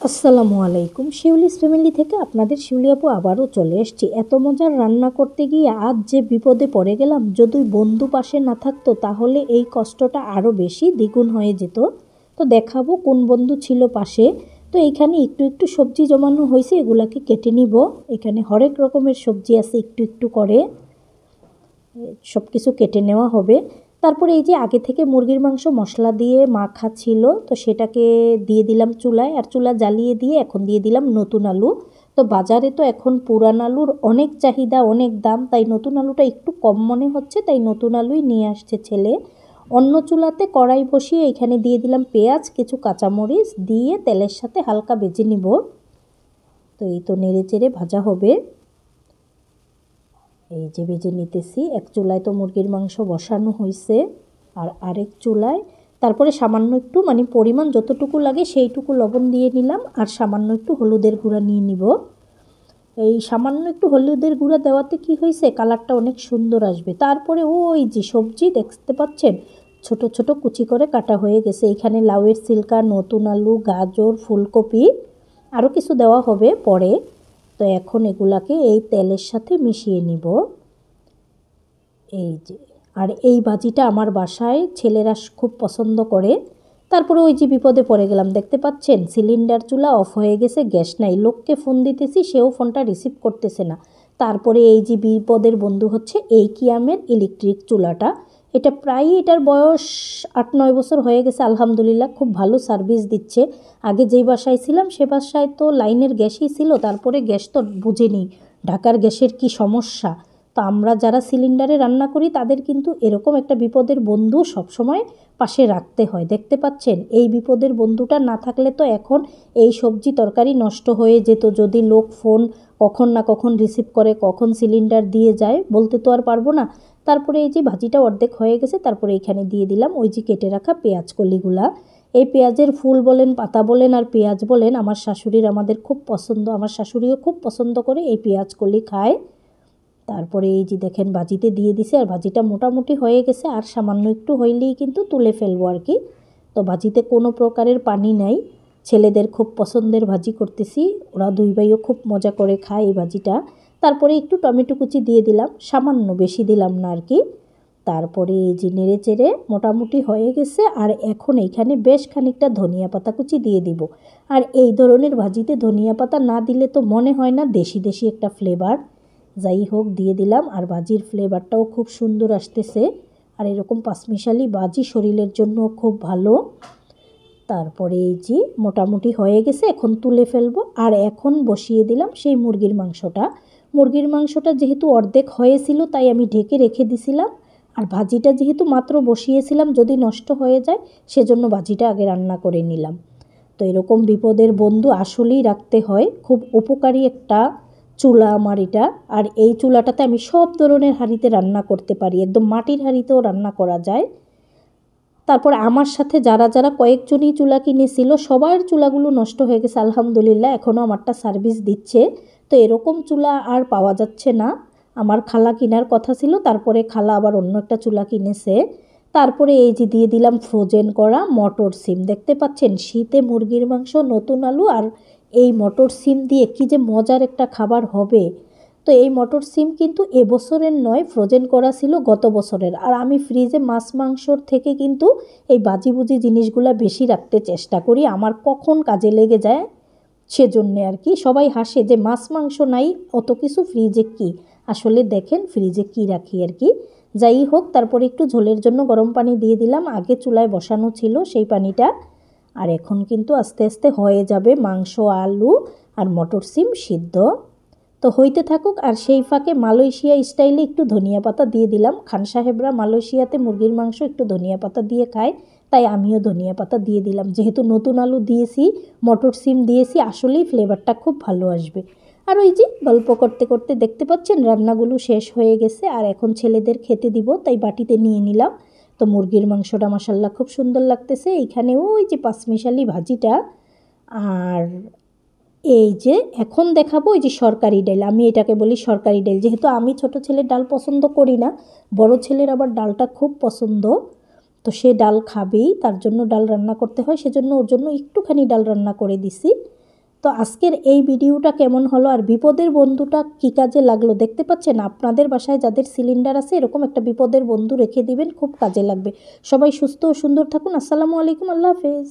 আসসালামু আলাইকুম। শিউলিস ফ্যামিলি থেকে আপনাদের শিউলি আপু আবারও চলে এসেছি। এত মজার রান্না করতে গিয়ে আজ যে বিপদে পড়ে গেলাম, যদি বন্ধু পাশে না থাকতো তাহলে এই কষ্টটা আরও বেশি দ্বিগুণ হয়ে যেত। তো দেখাবো কোন বন্ধু ছিল পাশে। তো এইখানে একটু একটু সবজি জমানো হয়েছে, এগুলাকে কেটে নিব। এখানে হরেক রকমের সবজি আছে, একটু একটু করে সব কিছু কেটে নেওয়া হবে। তারপরে এই যে আগে থেকে মুরগির মাংস মশলা দিয়ে মাখা ছিল, তো সেটাকে দিয়ে দিলাম চুলায়, আর চুলা জ্বালিয়ে দিয়ে এখন দিয়ে দিলাম নতুন আলু। তো বাজারে তো এখন পুরান আলুর অনেক চাহিদা, অনেক দাম, তাই নতুন আলুটা একটু কম মনে হচ্ছে, তাই নতুন আলুই নিয়ে আসছে ছেলে। অন্য চুলাতে কড়াই বসিয়ে এখানে দিয়ে দিলাম পেঁয়াজ, কিছু কাঁচামরিচ দিয়ে তেলের সাথে হালকা ভেজে নিব। তো এই তো নেড়ে চেড়ে ভাজা হবে। এই যে ভেজে নিতেছি। এক চুলায় তো মুরগির মাংস বসানো হয়েছে, আর আরেক চুলায় তারপরে সামান্য একটু পরিমাণ যতটুকু লাগে সেইটুকু লবণ দিয়ে নিলাম, আর সামান্য একটু হলুদের গুঁড়া নিয়ে নিব। এই সামান্য একটু হলুদের গুঁড়া দেওয়াতে কি হয়েছে, কালারটা অনেক সুন্দর আসবে। তারপরে ওই যে সবজি দেখতে পাচ্ছেন ছোট ছোট কুচি করে কাটা হয়ে গেছে। এখানে লাউয়ের সিল্কা, নতুন আলু, গাজর, ফুলকপি, আরও কিছু দেওয়া হবে পরে। তো এখন এগুলাকে এই তেলের সাথে মিশিয়ে নিব। এই যে, আর এই ভাজিটা আমার বাসায় ছেলেরা খুব পছন্দ করে। তারপরে ওই যে বিপদে পড়ে গেলাম, দেখতে পাচ্ছেন সিলিন্ডার চুলা অফ হয়ে গেছে, গ্যাস নাই। লোককে ফোন দিতেছি, সেও ফোনটা রিসিভ করতেছে না। তারপরে এই যে বিপদের বন্ধু হচ্ছে এই কিয়ামের ইলেকট্রিক চুলাটা। এটা প্রায়ই, এটার বয়স 8-9 বছর হয়ে গেছে। আলহামদুলিল্লাহ খুব ভালো সার্ভিস দিচ্ছে। আগে যেই বাসায় ছিলাম সে বাসায় তো লাইনের গ্যাসই ছিল, তারপরে গ্যাস তো বুঝেনি ঢাকার গ্যাসের কি সমস্যা। তো আমরা যারা সিলিন্ডারে রান্না করি তাদের কিন্তু এরকম একটা বিপদের বন্ধু সবসময় পাশে রাখতে হয়। দেখতে পাচ্ছেন এই বিপদের বন্ধুটা না থাকলে তো এখন এই সবজি তরকারি নষ্ট হয়ে যেত। যদি লোক ফোন কখন না কখন রিসিভ করে, কখন সিলিন্ডার দিয়ে যায় বলতে তো আর পারবো না। তারপরে এই যে ভাজিটা অর্ধেক হয়ে গেছে, তারপরে এখানে দিয়ে দিলাম ওই যে কেটে রাখা পেঁয়াজ কলিগুলা। এই পেঁয়াজের ফুল বলেন, পাতা বলেন, আর পেঁয়াজ বলেন, আমার শাশুড়ির আমাদের খুব পছন্দ। আমার শাশুড়িও খুব পছন্দ করে এই পেঁয়াজ কলি খায়। তারপরে এই যে দেখেন ভাজিতে দিয়ে দিছে, আর ভাজিটা মোটামুটি হয়ে গেছে, আর সামান্য একটু হইলেই কিন্তু তুলে ফেলবো আর কি। তো ভাজিতে কোনো প্রকারের পানি নাই। ছেলেদের খুব পছন্দের ভাজি করতেছি, ওরা দুই ভাইও খুব মজা করে খায় এই ভাজিটা। তারপরে একটু টমেটো কুচি দিয়ে দিলাম, সামান্য, বেশি দিলাম না আর কি। তারপরে এই যে নেড়ে চেড়ে মোটামুটি হয়ে গেছে, আর এখন এইখানে বেশ খানিকটা ধনিয়া পাতা কুচি দিয়ে দিব। আর এই ধরনের ভাজিতে ধনিয়া পাতা না দিলে তো মনে হয় না দেশি দেশি একটা ফ্লেভার। যাই হোক দিয়ে দিলাম, আর ভাজির ফ্লেভারটাও খুব সুন্দর আসতেছে। আর এরকম পাঁচমিশালি ভাজি শরীরের জন্য খুব ভালো। তারপরে এই যে মোটামুটি হয়ে গেছে, এখন তুলে ফেলবো। আর এখন বসিয়ে দিলাম সেই মুরগির মাংসটা। মুরগির মাংসটা যেহেতু অর্ধেক হয়েছিল তাই আমি ঢেকে রেখে দিছিলাম। আর ভাজিটা যেহেতু মাত্র বসিয়েছিলাম, যদি নষ্ট হয়ে যায় সেজন্য ভাজিটা আগে রান্না করে নিলাম। তো এরকম বিপদের বন্ধু আসলেই রাখতে হয়। খুব উপকারী একটা চুলা আমার এটা। আর এই চুলাটাতে আমি সব ধরনের হাঁড়িতে রান্না করতে পারি, একদম মাটির হাঁড়িতেও রান্না করা যায়। তারপর আমার সাথে যারা যারা কয়েকজনই চুলা কিনেছিল সবার চুলাগুলো নষ্ট হয়ে গেছে। আলহামদুলিল্লাহ এখনও আমারটা সার্ভিস দিচ্ছে। তো এরকম চুলা আর পাওয়া যাচ্ছে না। আমার খালা কেনার কথা ছিল, তারপরে খালা আবার অন্য একটা চুলা কিনেছে। তারপরে এই যে দিয়ে দিলাম ফ্রোজেন করা মটর সিম। দেখতে পাচ্ছেন শীতে মুরগির মাংস, নতুন আলু আর এই মটর সিম দিয়ে কি যে মজার একটা খাবার হবে। তো এই মটর সিম কিন্তু এবছরের নয়, ফ্রোজেন করা ছিল গত বছরের। আর আমি ফ্রিজে মাছ মাংসর থেকে কিন্তু এই বাজিবুজি জিনিসগুলো বেশি রাখতে চেষ্টা করি, আমার কখন কাজে লেগে যায় সেজন্যে আর কি। সবাই হাসে যে মাছ মাংস নাই, অত কিছু ফ্রিজে কি। আসলে দেখেন ফ্রিজে কি রাখি আর কি। যাই হোক, তারপরে একটু ঝোলের জন্য গরম পানি দিয়ে দিলাম, আগে চুলায় বসানো ছিল সেই পানিটা। আর এখন কিন্তু আস্তে আস্তে হয়ে যাবে মাংস, আলু আর মটর সিম সিদ্ধ। তো হইতে থাকুক, আর সেই ফাঁকে মালয়েশিয়া স্টাইলে একটু ধনিয়া পাতা দিয়ে দিলাম। খান সাহেবরা মালয়েশিয়াতে মুরগির মাংস একটু ধনিয়া পাতা দিয়ে খায়, তাই আমিও ধনিয়া পাতা দিয়ে দিলাম। যেহেতু নতুন আলু দিয়েছি, মটর সিম দিয়েছি, আসলেই ফ্লেভারটা খুব ভালো আসবে। আর ওই যে গল্প করতে করতে দেখতে পাচ্ছেন রান্নাগুলো শেষ হয়ে গেছে, আর এখন ছেলেদের খেতে দিব, তাই বাটিতে নিয়ে নিলাম। তো মুরগির মাংসটা মাশাল্লাহ খুব সুন্দর লাগতেছে। এইখানে ওই যে পাঁচমিশালি ভাজিটা, আর এই যে এখন দেখাবো ওই যে সরকারি ডাল। আমি এটাকে বলি সরকারি ডাল, যেহেতু আমি ছোট ছেলের ডাল পছন্দ করি না, বড় ছেলের আবার ডালটা খুব পছন্দ। তো সে ডাল খাবেই, তার জন্য ডাল রান্না করতে হয়, সেজন্য ওর জন্য একটুখানি ডাল রান্না করে দিছি। তো আজকের এই ভিডিওটা কেমন হলো আর বিপদের বন্ধুটা কী কাজে লাগলো দেখতে পাচ্ছেন? আপনাদের বাসায় যাদের সিলিন্ডার আছে এরকম একটা বিপদের বন্ধু রেখে দিবেন, খুব কাজে লাগবে। সবাই সুস্থ ও সুন্দর থাকুন। আসসালামু আলাইকুম, আল্লাহ হাফেজ।